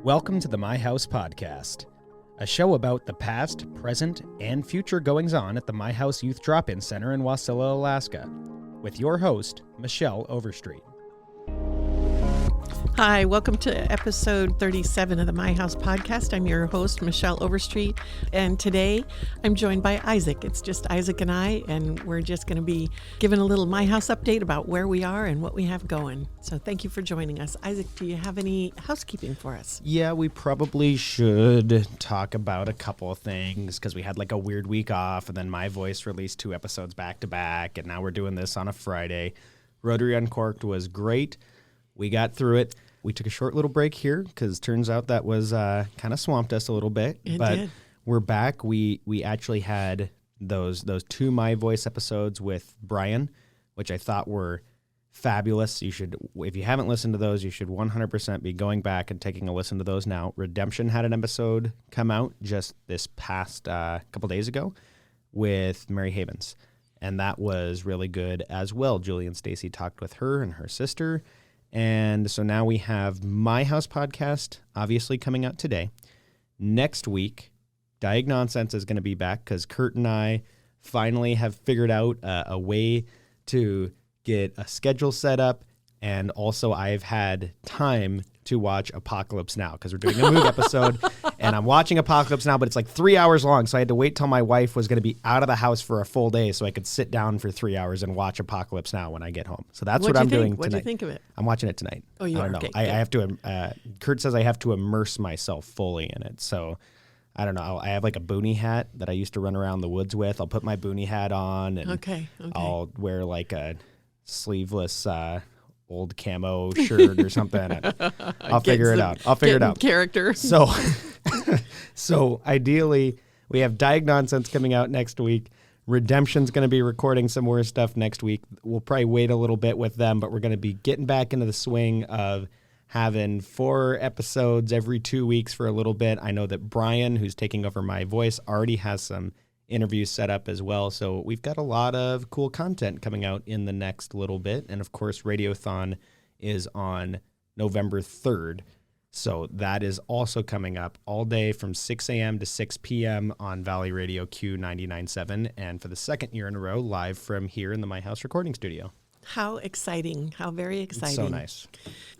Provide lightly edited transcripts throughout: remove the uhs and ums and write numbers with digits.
Welcome to the My House Podcast, a show about the past, present, and future goings-on at the My House Youth Drop-In Center in Wasilla, Alaska, with your host, Michelle Overstreet. Hi, welcome to episode 37 of the My House Podcast. I'm your host, Michelle Overstreet, and today I'm joined by Isaac. It's just Isaac and I, and we're just going to be giving a little My House update about where we are and what we have going. So thank you for joining us. Isaac, do you have any housekeeping for us? Yeah, we probably should talk about a couple of things because we had like a weird week off, and then My Voice released 2 episodes back to back, and now we're doing this on a Friday. Rotary Uncorked was great. We got through it. We took a short little break here because turns out that was kind of swamped us a little bit. It but did. We're back. We actually had those 2 My Voice episodes with Brian, which I thought were fabulous. You should, if you haven't listened to those, you should 100% be going back and taking a listen to those now. Redemption had an episode come out just this past couple days ago with Mary Havens, and that was really good as well. Julie and Stacy talked with her and her sister. And so now we have My House Podcast, obviously coming out today. Next week, Diagnonsense is going to be back because Kurt and I finally have figured out a way to get a schedule set up. And also I've had time to watch Apocalypse Now because we're doing a mood episode. And I'm watching Apocalypse Now, but it's like 3 hours long. So I had to wait till my wife was going to be out of the house for a full day so I could sit down for 3 hours and watch Apocalypse Now when I get home. So that's what I'm doing tonight. What do you think of it? I'm watching it tonight. Oh, you I are? don't know. Okay, I good. have to, Kurt says I have to immerse myself fully in it. So I don't know. I have like a boonie hat that I used to run around the woods with. I'll put my boonie hat on and Okay. I'll wear like a sleeveless old camo shirt or something. I'll figure it out. I'll figure it out. Character. So, so ideally, we have Diagnonsense coming out next week. Redemption's going to be recording some more stuff next week. We'll probably wait a little bit with them, but we're going to be getting back into the swing of having 4 episodes every 2 weeks for a little bit. I know that Brian, who's taking over My Voice, already has some interviews set up as well. So we've got a lot of cool content coming out in the next little bit. And of course, Radiothon is on November 3rd. So that is also coming up all day from 6 a.m. to 6 p.m. on Valley Radio Q99.7. And for the second year in a row, live from here in the My House recording studio. How exciting. How very exciting. It's so nice.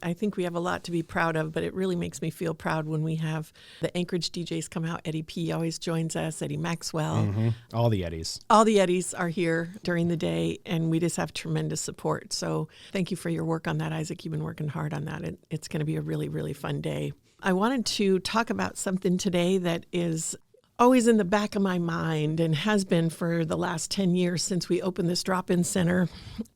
I think we have a lot to be proud of, but it really makes me feel proud when we have the Anchorage DJs come out. Eddie P. always joins us, Eddie Maxwell. Mm-hmm. All the Eddies. All the Eddies are here during the day, and we just have tremendous support. So thank you for your work on that, Isaac. You've been working hard on that. It's going to be a really, really fun day. I wanted to talk about something today that is always in the back of my mind and has been for the last 10 years since we opened this drop-in center.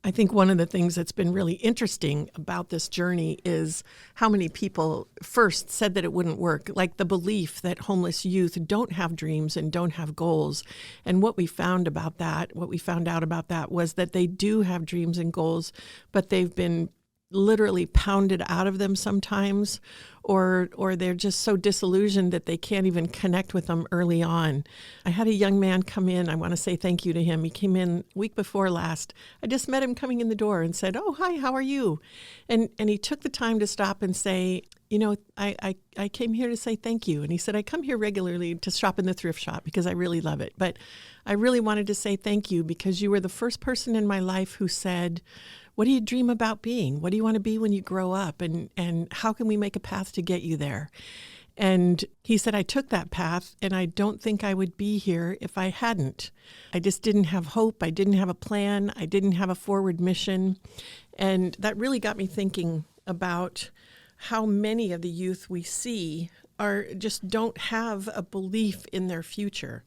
I think one of the things that's been really interesting about this journey is how many people first said that it wouldn't work, like the belief that homeless youth don't have dreams and don't have goals. And what we found out about that was that they do have dreams and goals, but they've been literally pounded out of them sometimes, or they're just so disillusioned that they can't even connect with them early on. I had a young man come in. I want to say thank you to him. He came in week before last. I just met him coming in the door and said, "Oh, hi, how are you?" And he took the time to stop and say, "You know, I came here to say thank you." And he said, "I come here regularly to shop in the thrift shop because I really love it. But I really wanted to say thank you because you were the first person in my life who said, 'What do you dream about being? What do you want to be when you grow up? And how can we make a path to get you there?'" And he said, "I took that path, and I don't think I would be here if I hadn't. I just didn't have hope. I didn't have a plan. I didn't have a forward mission." And that really got me thinking about how many of the youth we see just don't have a belief in their future.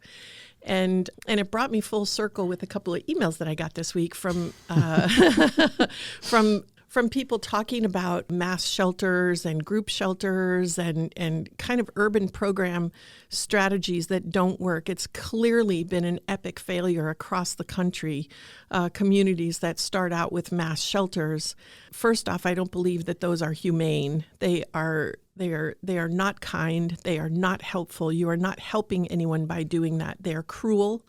And it brought me full circle with a couple of emails that I got this week from from people talking about mass shelters and group shelters and kind of urban program strategies that don't work. It's clearly been an epic failure across the country, communities that start out with mass shelters. First off, I don't believe that those are humane. They are not kind. They are not helpful. You are not helping anyone by doing that. They are cruel.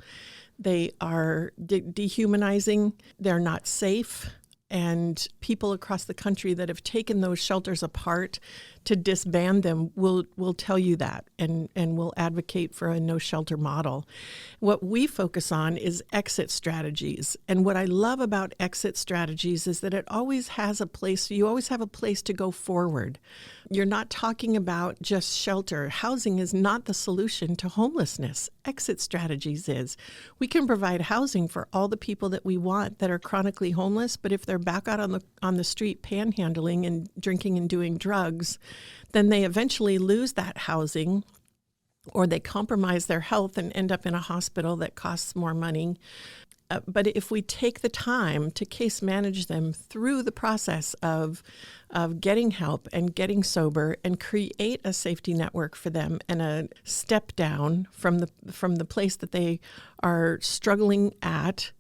They are dehumanizing. They're not safe. and people across the country that have taken those shelters apart to disband them will tell you that and will advocate for a no shelter model. What we focus on is exit strategies. And what I love about exit strategies is that it always has a place, you always have a place to go forward. You're not talking about just shelter. Housing is not the solution to homelessness. Exit strategies is. We can provide housing for all the people that we want that are chronically homeless, but if they're back out on the street panhandling and drinking and doing drugs, then they eventually lose that housing, or they compromise their health and end up in a hospital that costs more money. But if we take the time to case manage them through the process of getting help and getting sober and create a safety network for them and a step down from the place that they are struggling at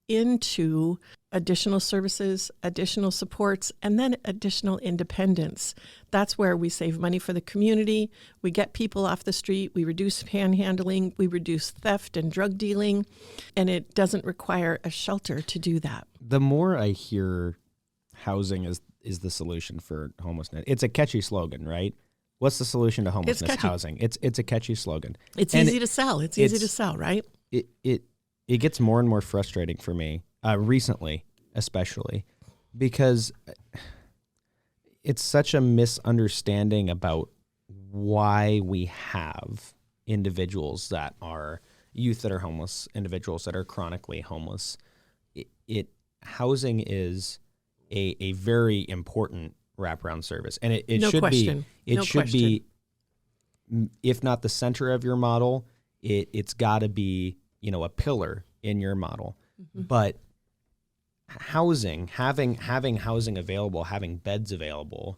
into additional services, additional supports, and then additional independence. That's where we save money for the community. We get people off the street. We reduce panhandling. We reduce theft and drug dealing. And it doesn't require a shelter to do that. The more I hear housing is the solution for homelessness, it's a catchy slogan, right? What's the solution to homelessness? Housing. It's a catchy slogan. It's easy to sell. It's easy to sell, right? It gets more and more frustrating for me, recently especially, because it's such a misunderstanding about why we have individuals that are youth that are homeless, individuals that are chronically homeless. Housing is a very important wraparound service, and it no should question. be. It no should question. be, if not the center of your model, it's got to be, a pillar in your model. Mm-hmm. But housing, having housing available, having beds available,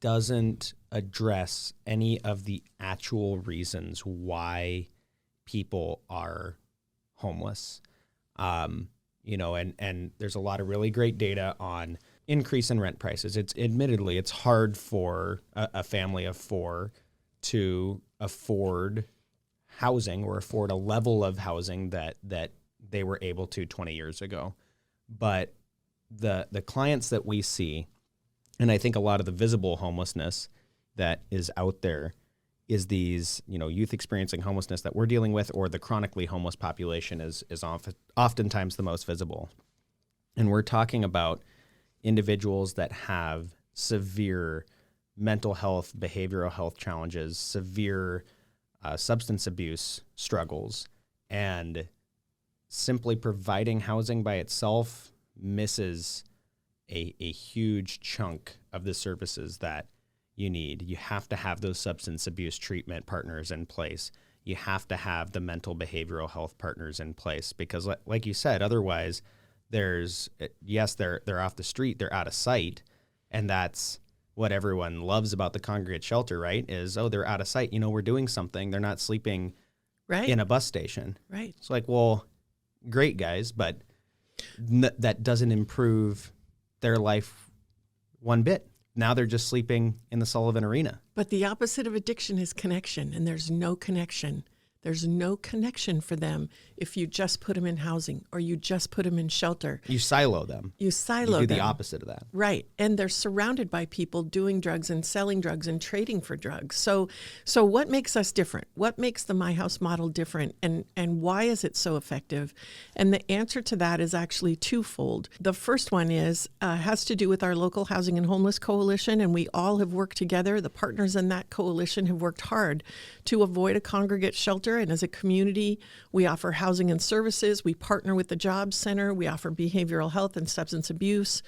doesn't address any of the actual reasons why people are homeless. And there's a lot of really great data on increase in rent prices. It's hard for a family of four to afford housing or afford a level of housing that they were able to 20 years ago. But the clients that we see, and I think a lot of the visible homelessness that is out there is these, youth experiencing homelessness that we're dealing with, or the chronically homeless population is oftentimes the most visible. And we're talking about individuals that have severe mental health, behavioral health challenges, severe substance abuse struggles, and simply providing housing by itself misses a huge chunk of the services that you need. You have to have those substance abuse treatment partners in place. You have to have the mental behavioral health partners in place, because like you said, otherwise they're off the street, they're out of sight, and that's what everyone loves about the congregate shelter, right? Is, they're out of sight. We're doing something. They're not sleeping in a bus station. Right. It's like, well, great guys, but that doesn't improve their life one bit. Now they're just sleeping in the Sullivan Arena. But the opposite of addiction is connection, and there's no connection. There's no connection for them if you just put them in housing or you just put them in shelter. You silo them. You do the opposite of that. Right. And they're surrounded by people doing drugs and selling drugs and trading for drugs. So what makes us different? What makes the My House model different? And why is it so effective? And the answer to that is actually twofold. The first one has to do with our local Housing and Homeless Coalition, and we all have worked together. The partners in that coalition have worked hard to avoid a congregate shelter. And as a community, we offer housing and services. We partner with the Jobs Center. We offer behavioral health and substance abuse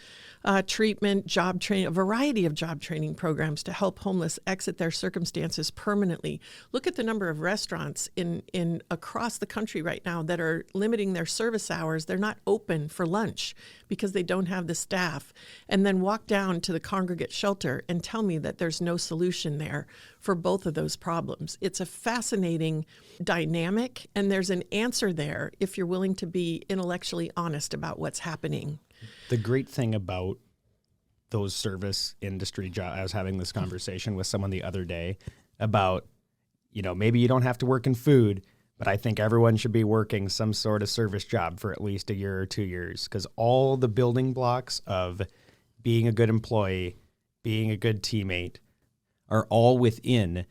treatment, job training, a variety of job training programs to help homeless exit their circumstances permanently. Look at the number of restaurants in across the country right now that are limiting their service hours. They're not open for lunch because they don't have the staff. And then walk down to the congregate shelter and tell me that there's no solution there for both of those problems. It's a fascinating dynamic, and there's an answer there if you're willing to be intellectually honest about what's happening. The great thing about those service industry jobs, I was having this conversation with someone the other day about, maybe you don't have to work in food, but I think everyone should be working some sort of service job for at least a year or 2 years, because all the building blocks of being a good employee, being a good teammate are all within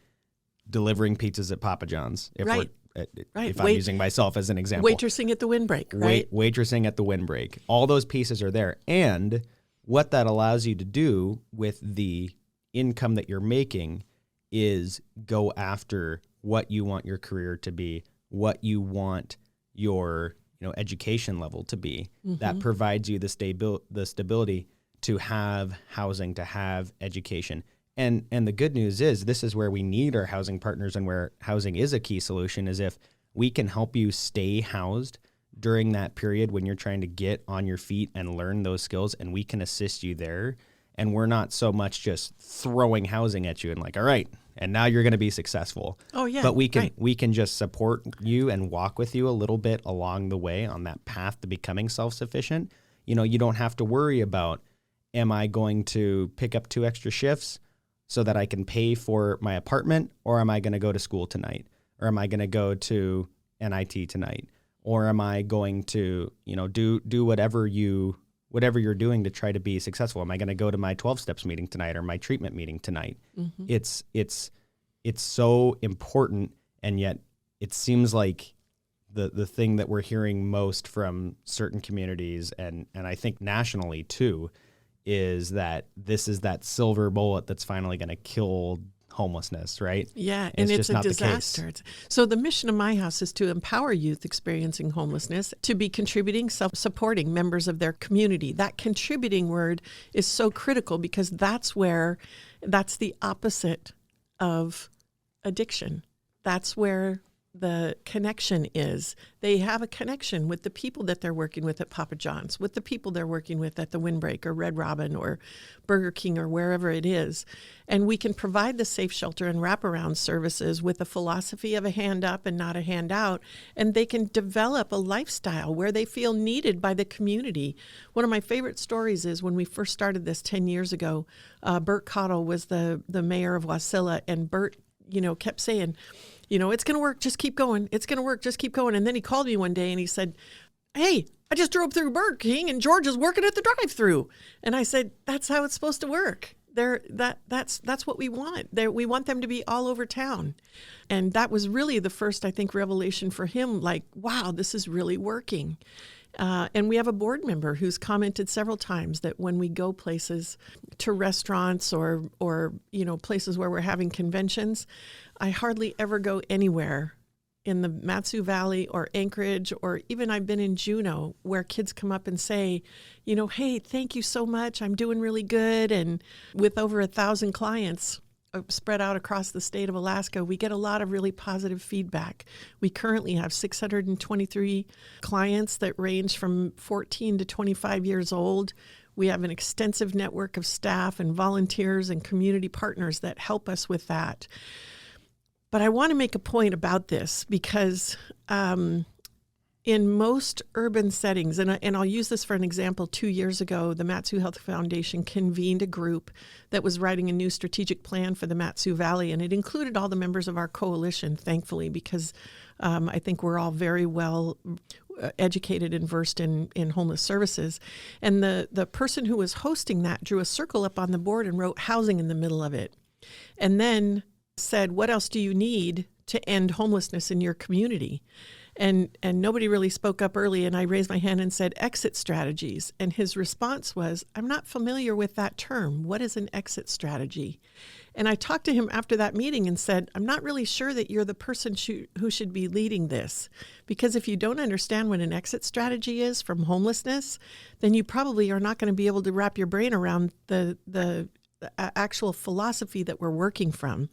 delivering pizzas at Papa John's. If Right. if I'm using myself as an example. Waitressing at the windbreak, right? Waitressing at the windbreak. All those pieces are there. And what that allows you to do with the income that you're making is go after what you want your career to be, what you want your education level to be. That provides you the stability to have housing, to have education. And the good news is this is where we need our housing partners, and where housing is a key solution, is if we can help you stay housed during that period when you're trying to get on your feet and learn those skills, and we can assist you there. And we're not so much just throwing housing at you and like, all right, and now you're going to be successful. Oh, yeah. But we right. can just support you and walk with you a little bit along the way on that path to becoming self-sufficient. You don't have to worry about, am I going to pick up 2 extra shifts so that I can pay for my apartment, or am I going to go to school tonight? Or am I going to go to NIT tonight? Or am I going to, do whatever you're doing to try to be successful? Am I going to go to my 12 steps meeting tonight, or my treatment meeting tonight? Mm-hmm. It's so important, and yet it seems like the thing that we're hearing most from certain communities, and I think nationally too, is that this is that silver bullet that's finally going to kill homelessness, right? Yeah, and it's a disaster. So the mission of my house is to empower youth experiencing homelessness to be contributing, self-supporting members of their community. That contributing word is so critical, because that's the opposite of addiction. That's where the connection is. They have a connection with the people that they're working with at Papa John's, with the people they're working with at the Windbreak or Red Robin or Burger King or wherever it is. And we can provide the safe shelter and wraparound services with a philosophy of a hand up and not a hand out. And they can develop a lifestyle where they feel needed by the community. One of my favorite stories is when we first started this 10 years ago, Bert Cottle was the mayor of Wasilla, and Bert, kept saying, it's going to work. Just keep going. It's going to work. Just keep going. And then he called me one day and he said, hey, I just drove through Burger King and George is working at the drive-thru. And I said, that's how it's supposed to work. That's what we want. We want them to be all over town. And that was really the first, I think, revelation for him. Like, wow, this is really working. And we have a board member who's commented several times that when we go places, to restaurants or places where we're having conventions, I hardly ever go anywhere in the Mat-Su Valley or Anchorage, or even I've been in Juneau, where kids come up and say, hey, thank you so much. I'm doing really good. And with over 1,000 clients spread out across the state of Alaska, we get a lot of really positive feedback. We currently have 623 clients that range from 14 to 25 years old. We have an extensive network of staff and volunteers and community partners that help us with that. But I want to make a point about this, because in most urban settings, and I'll use this for an example, 2 years ago, the Mat-Su Health Foundation convened a group that was writing a new strategic plan for the Mat-Su Valley, and it included all the members of our coalition, thankfully, because I think we're all very well educated and versed in homeless services. And the person who was hosting that drew a circle up on the board and wrote housing in the middle of it. And then said, what else do you need to end homelessness in your community? And nobody really spoke up early, and I raised my hand and said, exit strategies. And his response was, I'm not familiar with that term. What is an exit strategy? And I talked to him after that meeting and said, I'm not really sure that you're the person who should be leading this, because if you don't understand what an exit strategy is from homelessness, then you probably are not going to be able to wrap your brain around the actual philosophy that we're working from.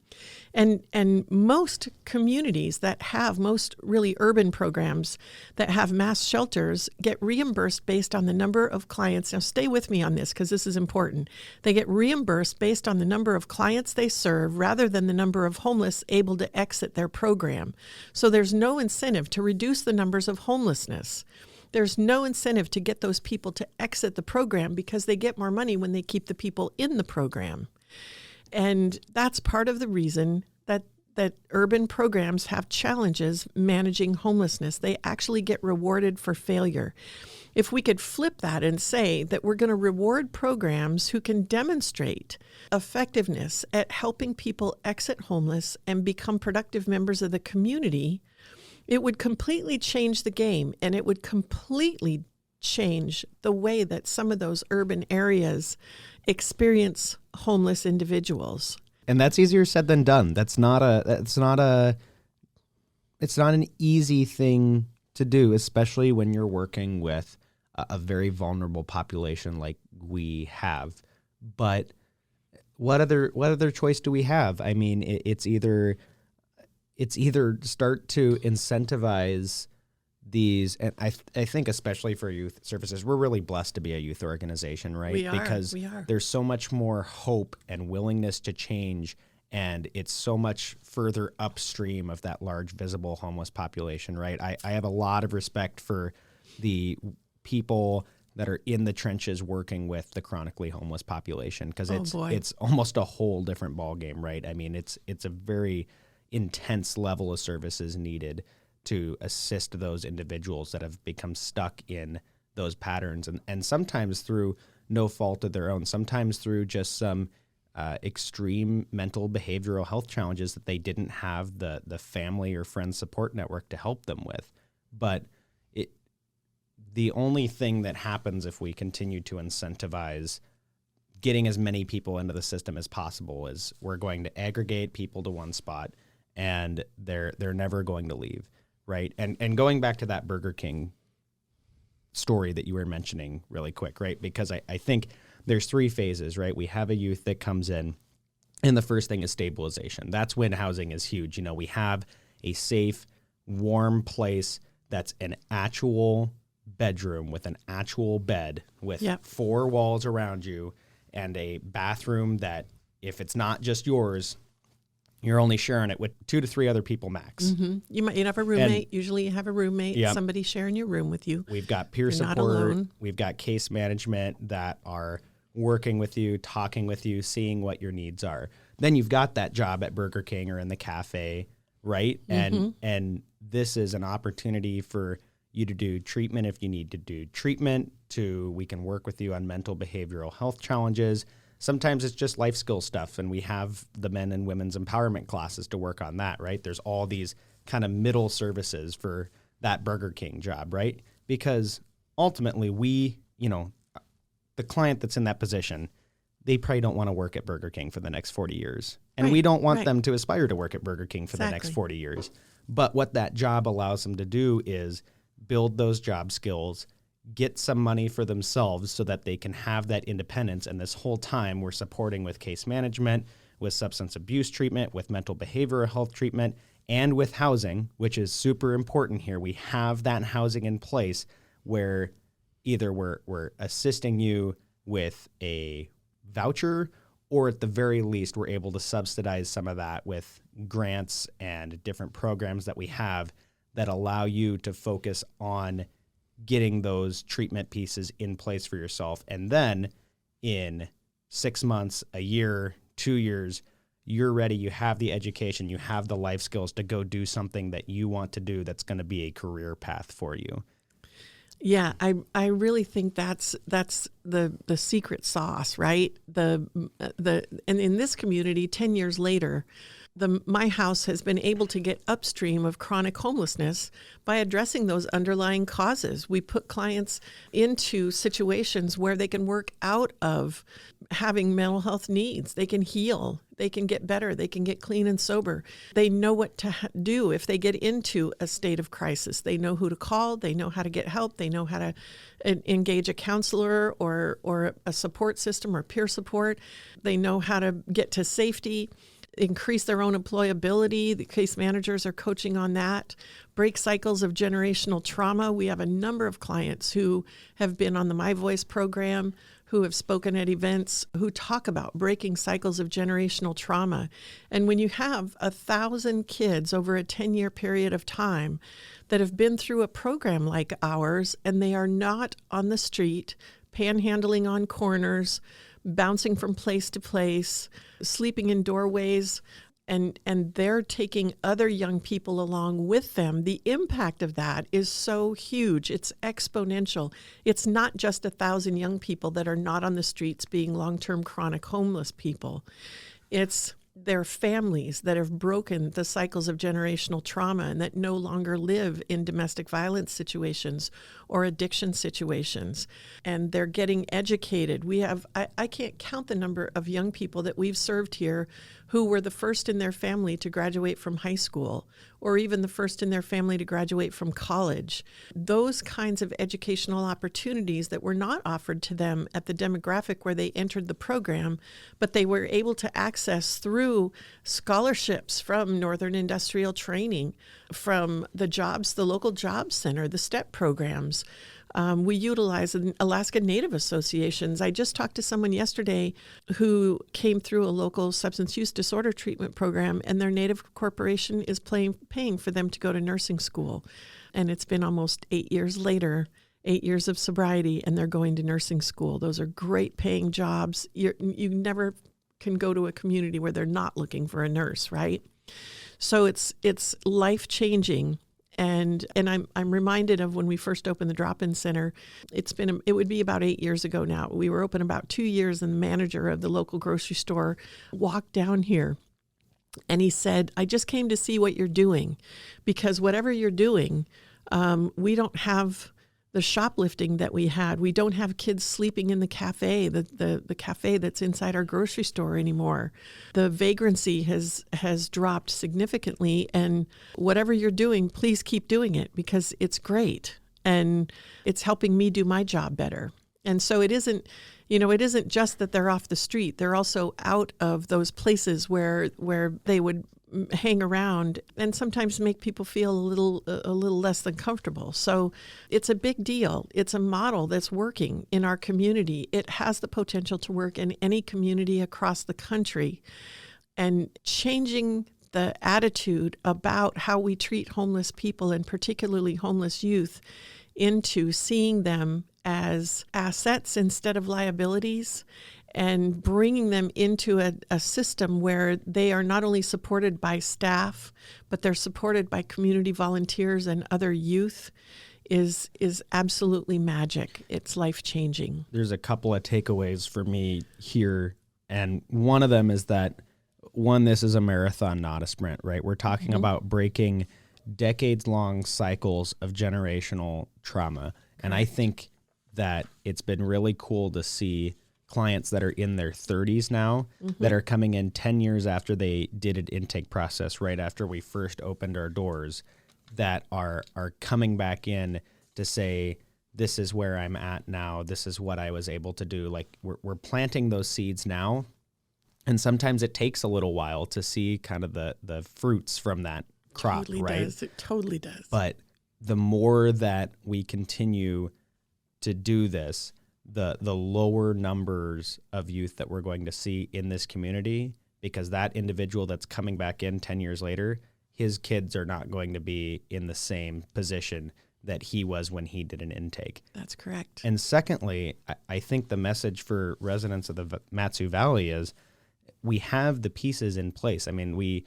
And most communities that have, most really urban programs that have mass shelters get reimbursed based on the number of clients. Now stay with me on this, because this is important. They get reimbursed based on the number of clients they serve rather than the number of homeless able to exit their program. So there's no incentive to reduce the numbers of homelessness. There's no incentive to get those people to exit the program, because they get more money when they keep the people in the program. And that's part of the reason that that urban programs have challenges managing homelessness. They actually get rewarded for failure. If we could flip that and say that we're going to reward programs who can demonstrate effectiveness at helping people exit homeless and become productive members of the community, it would completely change the game, and it would completely change the way that some of those urban areas experience homeless individuals. And that's easier said than done. It's not an easy thing to do, especially when you're working with a very vulnerable population like we have. But what other choice do we have? I mean, it's either start to incentivize these, and I think especially for youth services, we're really blessed to be a youth organization, right? We are. Because there's so much more hope and willingness to change, and it's so much further upstream of that large visible homeless population, right? I have a lot of respect for the people that are in the trenches working with the chronically homeless population, because it's almost a whole different ballgame, right? I mean, it's a very intense level of services needed to assist those individuals that have become stuck in those patterns, and sometimes through no fault of their own, sometimes through just some extreme mental behavioral health challenges that they didn't have the family or friend support network to help them with. But the only thing that happens if we continue to incentivize getting as many people into the system as possible is we're going to aggregate people to one spot, and they're never going to leave, right? And going back to that Burger King story that you were mentioning really quick, right? Because I think there's three phases, right? We have a youth that comes in, and the first thing is stabilization. That's when housing is huge. You know, we have a safe, warm place that's an actual bedroom with an actual bed with 4 walls around you and a bathroom that, if it's not just yours, you're only sharing it with 2 to 3 other people max. Mm-hmm. You have a roommate. Usually you have a roommate, somebody sharing your room with you. We've got peer support. We've got case management that are working with you, talking with you, seeing what your needs are. Then you've got that job at Burger King or in the cafe, right? Mm-hmm. And this is an opportunity for you to do treatment if you need to do treatment. We can work with you on mental behavioral health challenges. Sometimes it's just life skill stuff, and we have the men and women's empowerment classes to work on that, right? There's all these kind of middle services for that Burger King job, right? Because ultimately the client that's in that position, they probably don't want to work at Burger King for the next 40 years. And we don't want them to aspire to work at Burger King for the next 40 years. But what that job allows them to do is build those job skills, get some money for themselves so that they can have that independence. And this whole time we're supporting with case management, with substance abuse treatment, with mental behavioral health treatment, and with housing, which is super important here. We have that housing in place where either we're assisting you with a voucher, or at the very least, we're able to subsidize some of that with grants and different programs that we have that allow you to focus on getting those treatment pieces in place for yourself. And then in 6 months, a year, 2 years, you're ready, you have the education, you have the life skills to go do something that you want to do that's going to be a career path for you. Yeah, I really think that's the secret sauce, right? And in this community, 10 years later, my house has been able to get upstream of chronic homelessness by addressing those underlying causes. We put clients into situations where they can work out of having mental health needs. They can heal. They can get better. They can get clean and sober. They know what to do if they get into a state of crisis. They know who to call. They know how to get help. They know how to engage a counselor or a support system or peer support. They know how to get to safety, increase their own employability. The case managers are coaching on that. Break cycles of generational trauma. We have a number of clients who have been on the My Voice program, who have spoken at events, who talk about breaking cycles of generational trauma. And when you have 1,000 kids over a 10-year period of time that have been through a program like ours, and they are not on the street, panhandling on corners, bouncing from place to place, sleeping in doorways, and they're taking other young people along with them. The impact of that is so huge. It's exponential. It's not just 1,000 young people that are not on the streets being long-term chronic homeless people. It's their families that have broken the cycles of generational trauma and that no longer live in domestic violence situations or addiction situations. And they're getting educated. We have, I can't count the number of young people that we've served here who were the first in their family to graduate from high school, or even the first in their family to graduate from college. Those kinds of educational opportunities that were not offered to them at the demographic where they entered the program, but they were able to access through scholarships from Northern Industrial Training, from the local job center, the STEP programs. We utilize Alaska Native associations. I just talked to someone yesterday who came through a local substance use disorder treatment program, and their Native corporation is paying for them to go to nursing school. And it's been almost 8 years later, 8 years of sobriety, and they're going to nursing school. Those are great paying jobs. You never can go to a community where they're not looking for a nurse, right? So it's life-changing. And I'm reminded of when we first opened the drop-in center. It would be about 8 years ago now. We were open about 2 years, and the manager of the local grocery store walked down here, and he said, "I just came to see what you're doing, because whatever you're doing, we don't have the shoplifting that we had. We don't have kids sleeping in the cafe, the cafe that's inside our grocery store anymore. The vagrancy has dropped significantly, and whatever you're doing, please keep doing it, because it's great and it's helping me do my job better." And so it isn't just that they're off the street. They're also out of those places where they would hang around and sometimes make people feel a little less than comfortable. So it's a big deal. It's a model that's working in our community. It has the potential to work in any community across the country. And changing the attitude about how we treat homeless people, and particularly homeless youth, into seeing them as assets instead of liabilities, and bringing them into a system where they are not only supported by staff, but they're supported by community volunteers and other youth is absolutely magic. It's life-changing. There's a couple of takeaways for me here, and one of them is that, this is a marathon, not a sprint, right? We're talking about breaking decades-long cycles of generational trauma, and I think that it's been really cool to see clients that are in their 30s now that are coming in 10 years after they did an intake process, right after we first opened our doors, that are coming back in to say, this is where I'm at now. This is what I was able to do. Like we're planting those seeds now. And sometimes it takes a little while to see kind of the fruits from that crop, Totally right? does. It totally does. But the more that we continue to do this, the lower numbers of youth that we're going to see in this community, because that individual that's coming back in 10 years later, his kids are not going to be in the same position that he was when he did an intake. That's correct. And secondly, I think the message for residents of the Mat-Su Valley is we have the pieces in place. I mean, we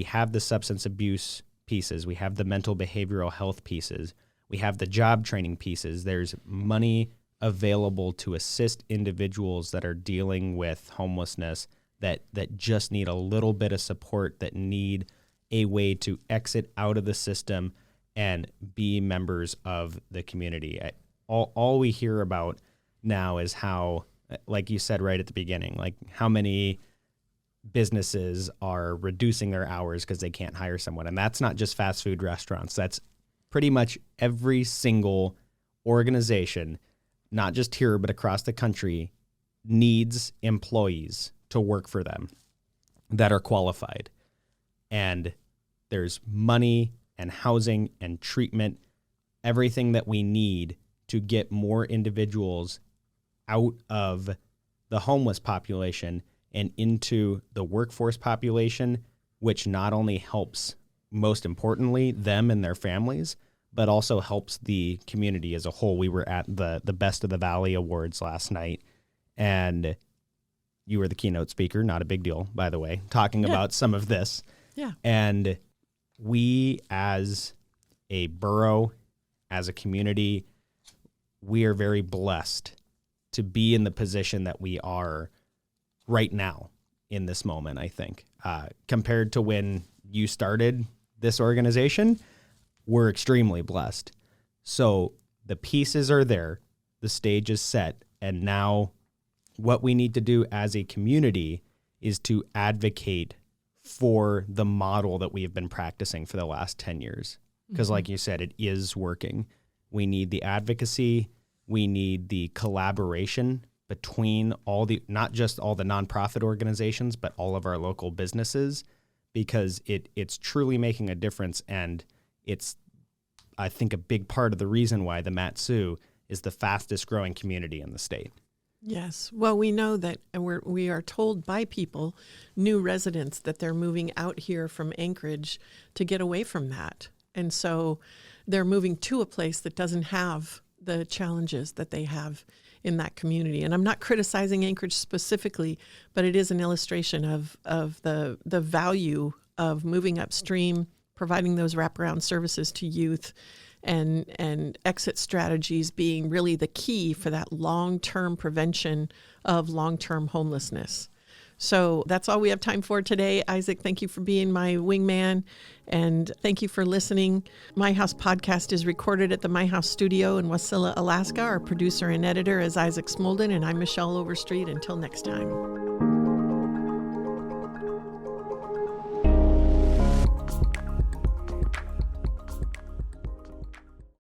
have the substance abuse pieces. We have the mental behavioral health pieces. We have the job training pieces. There's money available to assist individuals that are dealing with homelessness, that just need a little bit of support, that need a way to exit out of the system and be members of the community. All we hear about now is how, like you said right at the beginning, like how many businesses are reducing their hours because they can't hire someone. And that's not just fast food restaurants. That's pretty much every single organization, not just here, but across the country, needs employees to work for them that are qualified. And there's money and housing and treatment, everything that we need to get more individuals out of the homeless population and into the workforce population, which not only helps, most importantly, them and their families, but also helps the community as a whole. We were at the Best of the Valley Awards last night, and you were the keynote speaker, not a big deal, by the way, talking about some of this. Yeah. And we as a borough, as a community, we are very blessed to be in the position that we are right now in this moment, I think. Compared to when you started this organization, we're extremely blessed. So the pieces are there, the stage is set, and now what we need to do as a community is to advocate for the model that we have been practicing for the last 10 years. Because like you said, it is working. We need the advocacy. We need the collaboration between not just all the nonprofit organizations, but all of our local businesses, because it's truly making a difference. And it's, I think, a big part of the reason why the Mat-Su is the fastest growing community in the state. Yes. Well, we know that, and we are told by people, new residents, that they're moving out here from Anchorage to get away from that. And so they're moving to a place that doesn't have the challenges that they have in that community. And I'm not criticizing Anchorage specifically, but it is an illustration of the value of moving upstream, providing those wraparound services to youth, and exit strategies being really the key for that long-term prevention of long-term homelessness. So that's all we have time for today. Isaac, thank you for being my wingman, and thank you for listening. My House podcast is recorded at the My House studio in Wasilla, Alaska. Our producer and editor is Isaac Smolden, and I'm Michelle Overstreet. Until next time.